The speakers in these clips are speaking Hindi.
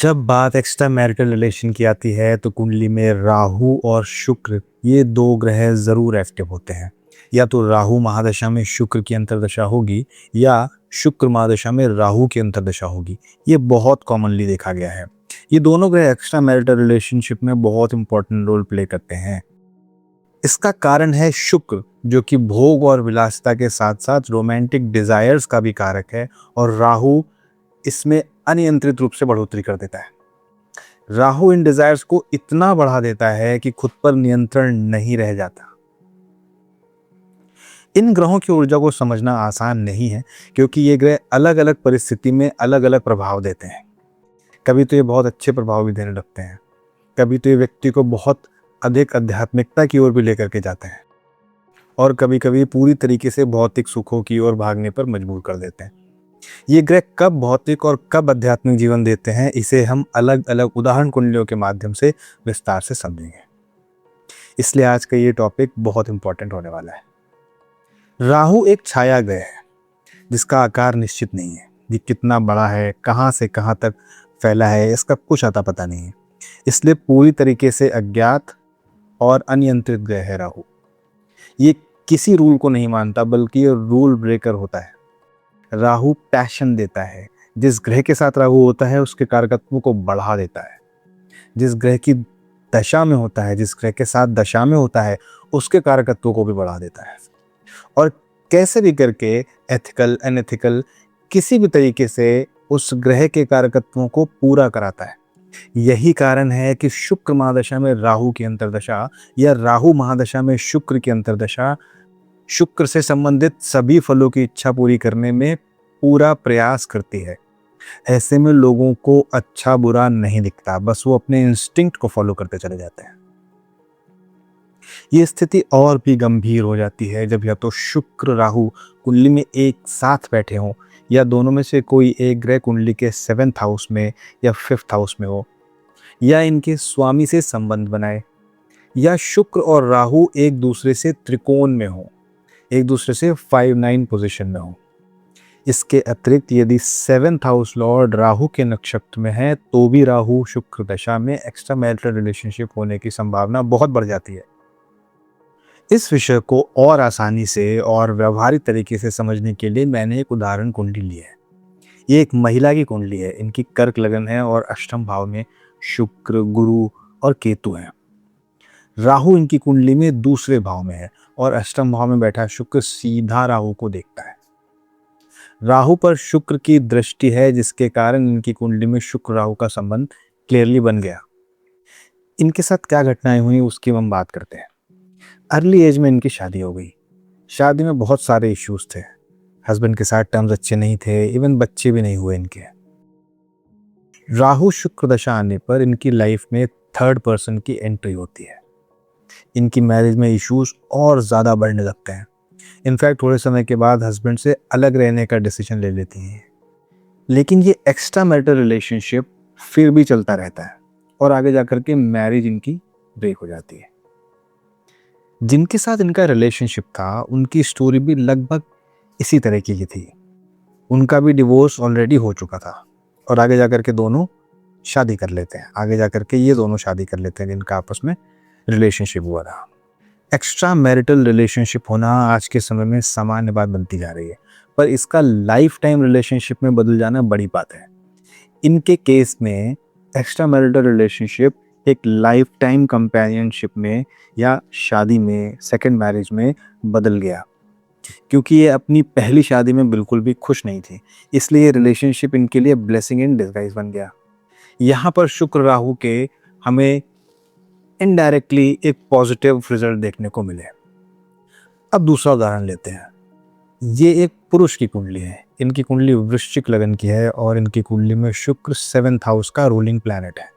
जब बात एक्स्ट्रा मैरिटल रिलेशन की आती है तो कुंडली में राहु और शुक्र ये दो ग्रह ज़रूर एक्टिव होते हैं। या तो राहु महादशा में शुक्र की अंतर्दशा होगी या शुक्र महादशा में राहु की अंतर्दशा होगी। ये बहुत कॉमनली देखा गया है। ये दोनों ग्रह एक्स्ट्रा मैरिटल रिलेशनशिप में बहुत इंपॉर्टेंट रोल प्ले करते हैं। इसका कारण है शुक्र, जो कि भोग और विलासिता के साथ साथ रोमांटिक डिजायर्स का भी कारक है, और राहु इसमें अनियंत्रित रूप से बढ़ोतरी कर देता है। राहु इन डिजायर्स को इतना बढ़ा देता है कि खुद पर नियंत्रण नहीं रह जाता। इन ग्रहों की ऊर्जा को समझना आसान नहीं है, क्योंकि ये ग्रह अलग अलग परिस्थिति में अलग अलग प्रभाव देते हैं। कभी तो ये बहुत अच्छे प्रभाव भी देने लगते हैं, कभी तो ये व्यक्ति को बहुत अधिक आध्यात्मिकता की ओर भी लेकर के जाते हैं, और कभी कभी पूरी तरीके से भौतिक सुखों की ओर भागने पर मजबूर कर देते हैं। ये ग्रह कब भौतिक और कब आध्यात्मिक जीवन देते हैं, इसे हम अलग अलग उदाहरण कुंडलियों के माध्यम से विस्तार से समझेंगे। इसलिए आज का ये टॉपिक बहुत इंपॉर्टेंट होने वाला है। राहु एक छाया ग्रह है जिसका आकार निश्चित नहीं है। ये कितना बड़ा है, कहाँ से कहाँ तक फैला है, इसका कुछ अता पता नहीं है। इसलिए पूरी तरीके से अज्ञात और अनियंत्रित ग्रह है राहु। ये किसी रूल को नहीं मानता, बल्कि ये रूल ब्रेकर होता है। राहु पैशन देता है। जिस ग्रह के साथ राहु होता है उसके कारकत्व को बढ़ा देता है। जिस ग्रह की दशा में होता है, जिस ग्रह के साथ दशा में होता है, उसके कारकत्व को भी बढ़ा देता है। और कैसे भी करके एथिकल अनएथिकल किसी भी तरीके से उस ग्रह के कारकत्वों को पूरा कराता है। यही कारण है कि शुक्र महादशा में राहु की अंतर्दशा या राहु महादशा में शुक्र की अंतर्दशा शुक्र से संबंधित सभी फलों की इच्छा पूरी करने में पूरा प्रयास करती है। ऐसे में लोगों को अच्छा बुरा नहीं दिखता, बस वो अपने इंस्टिंक्ट को फॉलो करते चले जाते हैं। ये स्थिति और भी गंभीर हो जाती है जब या तो शुक्र राहु कुंडली में एक साथ बैठे हों, या दोनों में से कोई एक ग्रह कुंडली के 7th हाउस में या 5th हाउस में हो, या इनके स्वामी से संबंध बनाए, या शुक्र और राहु एक दूसरे से त्रिकोण में हो, एक दूसरे से 5-9 पोजीशन में हो। इसके अतिरिक्त यदि 7th हाउस लॉर्ड राहु के नक्षत्र में है तो भी राहु शुक्र दशा में एक्स्ट्रा मैरिटल रिलेशनशिप होने की संभावना बहुत बढ़ जाती है। इस विषय को और आसानी से और व्यवहारिक तरीके से समझने के लिए मैंने एक उदाहरण कुंडली ली है। ये एक महिला की कुंडली है। इनकी कर्क लगन है और अष्टम भाव में शुक्र, गुरु और केतु हैं। राहु इनकी कुंडली में दूसरे भाव में है और अष्टम भाव में बैठा शुक्र सीधा राहु को देखता है। राहु पर शुक्र की दृष्टि है, जिसके कारण इनकी कुंडली में शुक्र राहु का संबंध क्लियरली बन गया। इनके साथ क्या घटनाएं हुई उसकी हम बात करते हैं। अर्ली एज में इनकी शादी हो गई। शादी में बहुत सारे इश्यूज थे। हस्बैंड के साथ टर्म्स अच्छे नहीं थे, इवन बच्चे भी नहीं हुए इनके। राहु शुक्र दशा आने पर इनकी लाइफ में थर्ड पर्सन की एंट्री होती है। इनकी मैरिज में इश्यूज और ज़्यादा बढ़ने लगते हैं। इनफैक्ट थोड़े समय के बाद हस्बैंड से अलग रहने का डिसीजन ले लेती हैं। लेकिन ये एक्स्ट्रा मैरिटल रिलेशनशिप फिर भी चलता रहता है और आगे जाकर के मैरिज इनकी ब्रेक हो जाती है। जिनके साथ इनका रिलेशनशिप था उनकी स्टोरी भी लगभग इसी तरह की थी। उनका भी डिवोर्स ऑलरेडी हो चुका था और आगे जाकर के दोनों शादी कर लेते हैं। आगे जाकर के ये दोनों शादी कर लेते हैं जिनका आपस में रिलेशनशिप हुआ था। एक्स्ट्रा मैरिटल रिलेशनशिप होना आज के समय में सामान्य बात बनती जा रही है, पर इसका लाइफ टाइम रिलेशनशिप में बदल जाना बड़ी बात है। इनके केस में एक्स्ट्रा मैरिटल रिलेशनशिप एक लाइफ टाइम कंपेनियनशिप में या शादी में, सेकंड मैरिज में बदल गया, क्योंकि ये अपनी पहली शादी में बिल्कुल भी खुश नहीं थी। इसलिए रिलेशनशिप इनके लिए ब्लेसिंग इन डिस्गाइज बन गया। यहाँ पर शुक्र राहु के हमें इनडायरेक्टली एक पॉजिटिव रिजल्ट देखने को मिले। अब दूसरा उदाहरण लेते हैं। ये एक पुरुष की कुंडली है। इनकी कुंडली वृश्चिक लगन की है और इनकी कुंडली में शुक्र 7th हाउस का रूलिंग प्लैनेट है।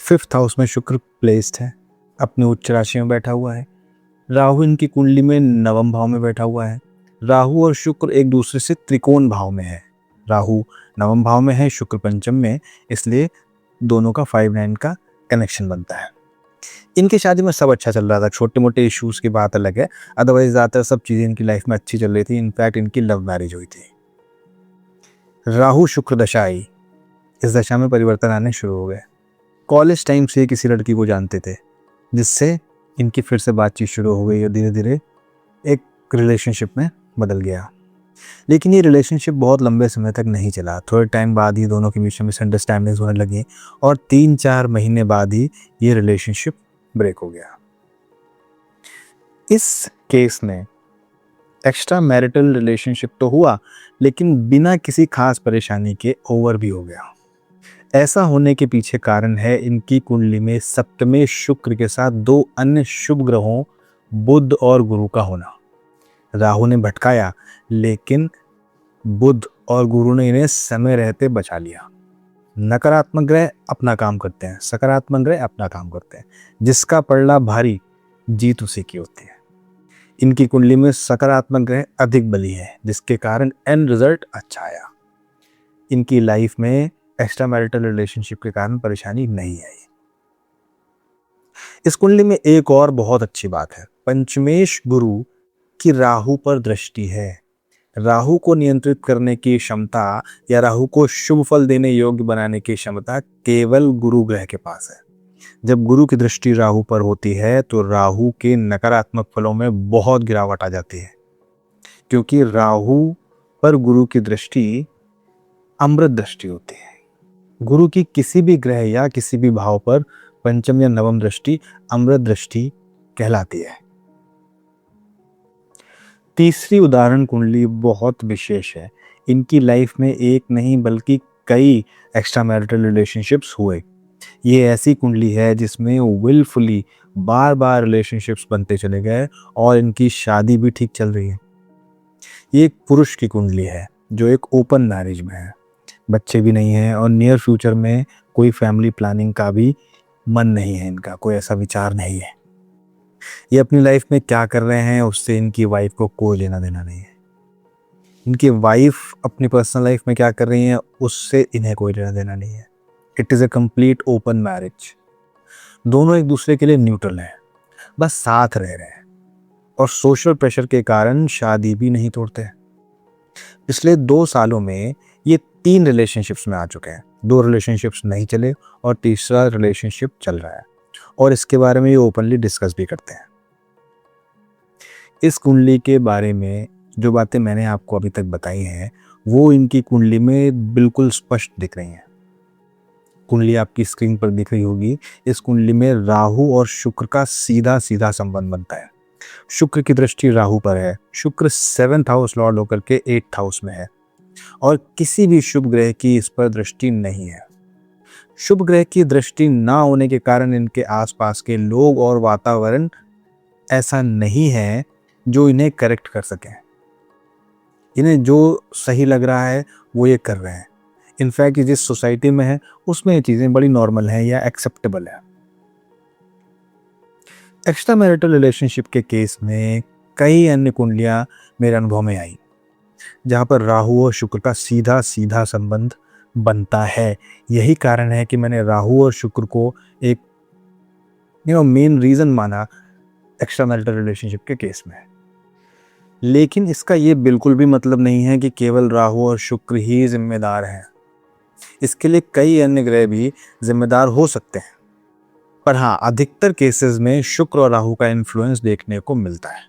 5th हाउस में शुक्र प्लेस्ड है, अपने उच्च राशि में बैठा हुआ है। राहु इनकी कुंडली में 9वें भाव में बैठा हुआ है। राहु और शुक्र एक दूसरे से त्रिकोण भाव में है। राहु 9वें भाव में है, शुक्र पंचम में, इसलिए दोनों का 5-9 का कनेक्शन बनता है। इनकी शादी में सब अच्छा चल रहा था। छोटे मोटे इश्यूज की बात अलग है, अदरवाइज ज़्यादातर सब चीज़ें इनकी लाइफ में अच्छी चल रही थी। इनफैक्ट इनकी लव मैरिज हुई थी। राहु शुक्र दशा आई। इस दशा में परिवर्तन आने शुरू हो गए। कॉलेज टाइम से किसी लड़की को जानते थे, जिससे इनकी फिर से बातचीत शुरू हो गई और धीरे धीरे एक रिलेशनशिप में बदल गया। लेकिन ये रिलेशनशिप बहुत लंबे समय तक नहीं चला। थोड़े टाइम बाद ही दोनों के बीच में मिसअंडरस्टैंडिंग्स होने लगी और 3-4 महीने बाद ही ये रिलेशनशिप ब्रेक हो गया। इस केस में एक्स्ट्रा मैरिटल रिलेशनशिप तो हुआ, लेकिन बिना किसी खास परेशानी के ओवर भी हो गया। ऐसा होने के पीछे कारण है इनकी कुंडली में सप्तमे शुक्र के साथ 2 अन्य शुभ ग्रहों बुध और गुरु का होना। राहु ने भटकाया, लेकिन बुध और गुरु ने इन्हें समय रहते बचा लिया। नकारात्मक ग्रह अपना काम करते हैं, सकारात्मक ग्रह अपना काम करते हैं। जिसका पलड़ा भारी, जीत उसी की होती है। इनकी कुंडली में सकारात्मक ग्रह अधिक बली है, जिसके कारण एंड रिजल्ट अच्छा आया। इनकी लाइफ में एक्स्ट्रा मैरिटल रिलेशनशिप के कारण परेशानी नहीं आई। इस कुंडली में एक और बहुत अच्छी बात है, पंचमेश गुरु की राहु पर दृष्टि है। राहु को नियंत्रित करने की क्षमता या राहु को शुभ फल देने योग्य बनाने की क्षमता केवल गुरु ग्रह के पास है। जब गुरु की दृष्टि राहु पर होती है तो राहु के नकारात्मक फलों में बहुत गिरावट आ जाती है, क्योंकि राहु पर गुरु की दृष्टि अमृत दृष्टि होती है। गुरु की किसी भी ग्रह या किसी भी भाव पर पंचम या नवम दृष्टि अमृत दृष्टि कहलाती है। तीसरी उदाहरण कुंडली बहुत विशेष है। इनकी लाइफ में एक नहीं बल्कि कई एक्स्ट्रा मैरिटल रिलेशनशिप्स हुए। ये ऐसी कुंडली है जिसमें विलफुली बार बार रिलेशनशिप्स बनते चले गए और इनकी शादी भी ठीक चल रही है। ये एक पुरुष की कुंडली है जो एक ओपन मैरिज में है, बच्चे भी नहीं हैं और नियर फ्यूचर में कोई फैमिली प्लानिंग का भी मन नहीं है, इनका कोई ऐसा विचार नहीं है। ये अपनी लाइफ में क्या कर रहे हैं उससे इनकी वाइफ को कोई लेना देना नहीं है। इनकी वाइफ अपनी पर्सनल लाइफ में क्या कर रही है उससे इन्हें कोई लेना देना नहीं है। It is a complete open marriage. दोनों एक दूसरे के लिए न्यूट्रल हैं, बस साथ रह रहे हैं और सोशल प्रेशर के कारण शादी भी नहीं तोड़ते। पिछले 2 सालों में ये 3 रिलेशनशिप्स में आ चुके हैं। 2 रिलेशनशिप्स नहीं चले और तीसरा रिलेशनशिप चल रहा है और इसके बारे में ये ओपनली डिस्कस भी करते हैं। इस कुंडली के बारे में जो बातें मैंने आपको अभी तक बताई हैं वो इनकी कुंडली में बिल्कुल स्पष्ट दिख रही हैं। कुंडली आपकी स्क्रीन पर दिख रही होगी। इस कुंडली में राहु और शुक्र का सीधा सीधा संबंध बनता है। शुक्र की दृष्टि राहु पर है। शुक्र 7th हाउस लॉर्ड होकर के 8th हाउस में है और किसी भी शुभ ग्रह की इस पर दृष्टि नहीं है। शुभ ग्रह की दृष्टि ना होने के कारण इनके आसपास के लोग और वातावरण ऐसा नहीं है जो इन्हें करेक्ट कर सके। इन्हें जो सही लग रहा है वो ये कर रहे हैं। इनफैक्ट जिस सोसाइटी में है उसमें ये चीज़ें बड़ी नॉर्मल हैं या एक्सेप्टेबल है। एक्स्ट्रा मैरिटल रिलेशनशिप के केस में कई अन्य कुंडलियां मेरे अनुभव में आई जहाँ पर राहु और शुक्र का सीधा सीधा संबंध बनता है। यही कारण है कि मैंने राहु और शुक्र को एक मेन रीज़न माना एक्स्ट्रा मैरिटल रिलेशनशिप के केस में। लेकिन इसका ये बिल्कुल भी मतलब नहीं है कि केवल राहु और शुक्र ही जिम्मेदार हैं। इसके लिए कई अन्य ग्रह भी जिम्मेदार हो सकते हैं, पर हाँ, अधिकतर केसेस में शुक्र और राहु का इन्फ्लुएंस देखने को मिलता है।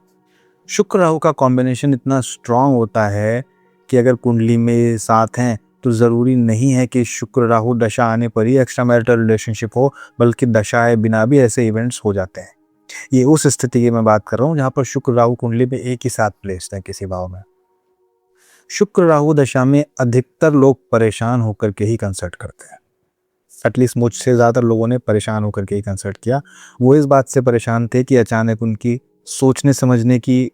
शुक्र राहु का कॉम्बिनेशन इतना स्ट्रांग होता है कि अगर कुंडली में साथ हैं तो ज़रूरी नहीं है कि शुक्र राहु दशा आने पर ही एक्स्ट्रा मैरिटल रिलेशनशिप हो, बल्कि दशाएं बिना भी ऐसे इवेंट्स हो जाते हैं। ये उस स्थिति की मैं बात कर रहा हूँ जहाँ पर शुक्र राहु कुंडली में एक ही साथ प्लेस्ड है किसी भाव में। शुक्र राहु दशा में अधिकतर लोग परेशान होकर के ही कंसल्ट करते हैं। एटलीस्ट मुझसे ज़्यादातर लोगों ने परेशान होकर के ही कंसल्ट किया। वो इस बात से परेशान थे कि अचानक उनकी सोचने समझने की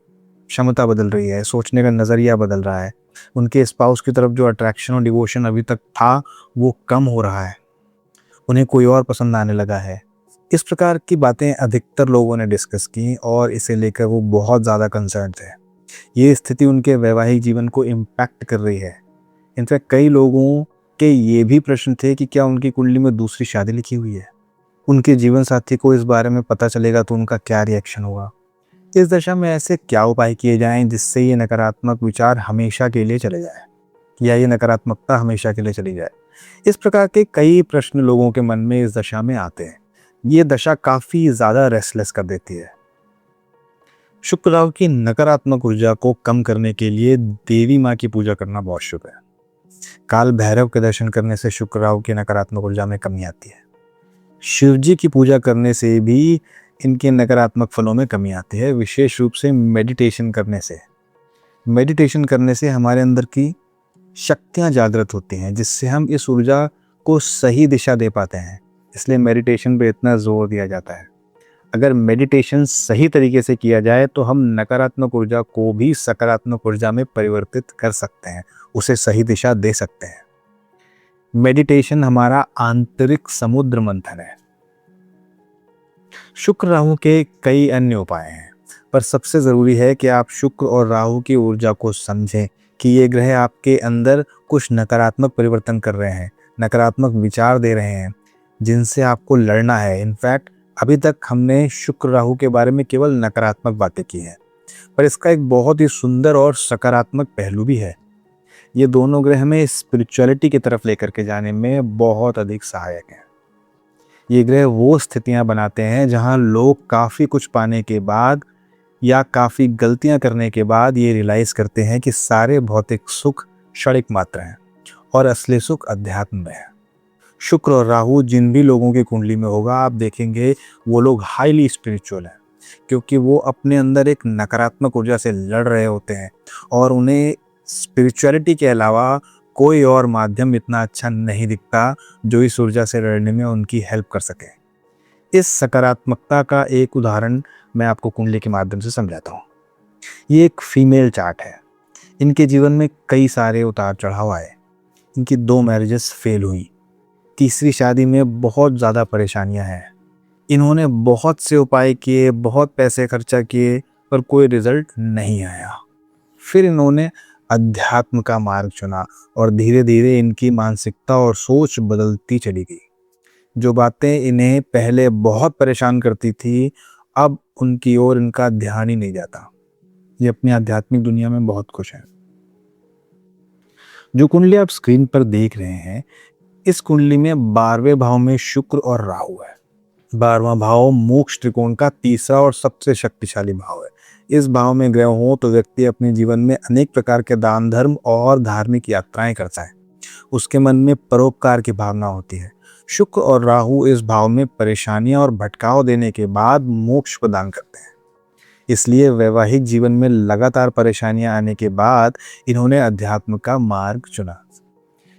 क्षमता बदल रही है, सोचने का नज़रिया बदल रहा है। उनके स्पाउस की तरफ जो अट्रैक्शन और डिवोशन अभी तक था वो कम हो रहा है, उन्हें कोई और पसंद आने लगा है। इस प्रकार की बातें अधिकतर लोगों ने डिस्कस की और इसे लेकर वो बहुत ज़्यादा कंसर्न थे। ये स्थिति उनके वैवाहिक जीवन को इम्पैक्ट कर रही है। इनफैक्ट कई लोगों के ये भी प्रश्न थे कि क्या उनकी कुंडली में दूसरी शादी लिखी हुई है। उनके जीवन साथी को इस बारे में पता चलेगा तो उनका क्या रिएक्शन होगा। इस दशा में ऐसे क्या उपाय किए जाएं जिससे ये नकारात्मक विचार हमेशा के लिए चले जाए या ये नकारात्मकता हमेशा के लिए चली जाए। इस प्रकार के कई प्रश्न लोगों के मन में इस दशा में आते हैं। ये दशा काफी ज्यादा रेस्टलेस कर देती है। शुक्र राहु की नकारात्मक ऊर्जा को कम करने के लिए देवी माँ की पूजा करना बहुत शुभ है। काल भैरव के दर्शन करने से शुक्र राहु की नकारात्मक ऊर्जा में कमी आती है। शिव जी की पूजा करने से भी इनके नकारात्मक फलों में कमी आती है, विशेष रूप से मेडिटेशन करने से। मेडिटेशन करने से हमारे अंदर की शक्तियां जागृत होती हैं, जिससे हम इस ऊर्जा को सही दिशा दे पाते हैं। इसलिए मेडिटेशन पे इतना जोर दिया जाता है। अगर मेडिटेशन सही तरीके से किया जाए तो हम नकारात्मक ऊर्जा को भी सकारात्मक ऊर्जा में परिवर्तित कर सकते हैं, उसे सही दिशा दे सकते हैं। मेडिटेशन हमारा आंतरिक समुद्र मंथन है। शुक्र राहु के कई अन्य उपाय हैं, पर सबसे जरूरी है कि आप शुक्र और राहु की ऊर्जा को समझें कि ये ग्रह आपके अंदर कुछ नकारात्मक परिवर्तन कर रहे हैं, नकारात्मक विचार दे रहे हैं, जिनसे आपको लड़ना है। इनफैक्ट अभी तक हमने शुक्र राहु के बारे में केवल नकारात्मक बातें की हैं, पर इसका एक बहुत ही सुंदर और सकारात्मक पहलू भी है। ये दोनों ग्रह हमें स्पिरिचुअलिटी की तरफ लेकर के जाने में बहुत अधिक सहायक हैं। ये ग्रह वो स्थितियां बनाते हैं जहां लोग काफ़ी कुछ पाने के बाद या काफ़ी गलतियां करने के बाद ये रियलाइज़ करते हैं कि सारे भौतिक सुख क्षणिक मात्र हैं और असली सुख अध्यात्म में है। शुक्र और राहु जिन भी लोगों की कुंडली में होगा, आप देखेंगे वो लोग हाईली स्पिरिचुअल हैं, क्योंकि वो अपने अंदर एक नकारात्मक ऊर्जा से लड़ रहे होते हैं और उन्हें स्पिरिचुअलिटी के अलावा कोई और माध्यम इतना अच्छा नहीं दिखता जो इस ऊर्जा से लड़ने में उनकी हेल्प कर सके। इस सकारात्मकता का एक उदाहरण मैं आपको कुंडली के माध्यम से समझाता हूँ। ये एक फीमेल चार्ट है। इनके जीवन में कई सारे उतार चढ़ाव आए। इनकी 2 मैरिजेस फेल हुई, तीसरी शादी में बहुत ज़्यादा परेशानियां हैं। इन्होंने बहुत से उपाय किए, बहुत पैसे खर्चा किए, पर कोई रिजल्ट नहीं आया। फिर इन्होंने अध्यात्म का मार्ग चुना और धीरे धीरे इनकी मानसिकता और सोच बदलती चली गई। जो बातें इन्हें पहले बहुत परेशान करती थी, अब उनकी ओर इनका ध्यान ही नहीं जाता। ये अपनी आध्यात्मिक दुनिया में बहुत खुश हैं। जो कुंडली आप स्क्रीन पर देख रहे हैं, इस कुंडली में 12वें भाव में शुक्र और राहु है। 12वां भाव मोक्ष त्रिकोण का तीसरा और सबसे शक्तिशाली भाव है। इस भाव में ग्रह हो तो व्यक्ति अपने जीवन में अनेक प्रकार के दान धर्म और धार्मिक यात्राएं करता है। उसके मन में परोपकार की भावना होती है। शुक्र और राहु इस भाव में परेशानियां और भटकाव देने के बाद मोक्ष प्रदान करते हैं। इसलिए वैवाहिक जीवन में लगातार परेशानियां आने के बाद इन्होंने अध्यात्म का मार्ग चुना।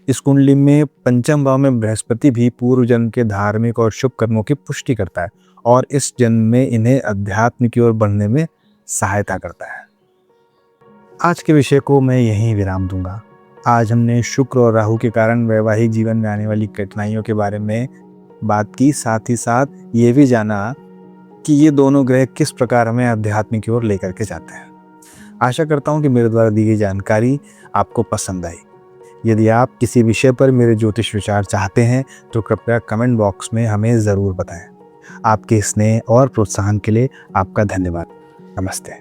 इस कुंडली में 5वें भाव में बृहस्पति भी पूर्व जन्म के धार्मिक और शुभ कर्मों की पुष्टि करता है और इस जन्म में इन्हें अध्यात्म की ओर बढ़ने में सहायता करता है। आज के विषय को मैं यहीं विराम दूंगा। आज हमने शुक्र और राहु के कारण वैवाहिक जीवन में आने वाली कठिनाइयों के बारे में बात की, साथ ही साथ ये भी जाना कि ये दोनों ग्रह किस प्रकार हमें अध्यात्म की ओर लेकर के जाते हैं। आशा करता हूँ कि मेरे द्वारा दी गई जानकारी आपको पसंद आई। यदि आप किसी विषय पर मेरे ज्योतिष विचार चाहते हैं तो कृपया कमेंट बॉक्स में हमें ज़रूर बताएं। आपके स्नेह और प्रोत्साहन के लिए आपका धन्यवाद। नमस्ते।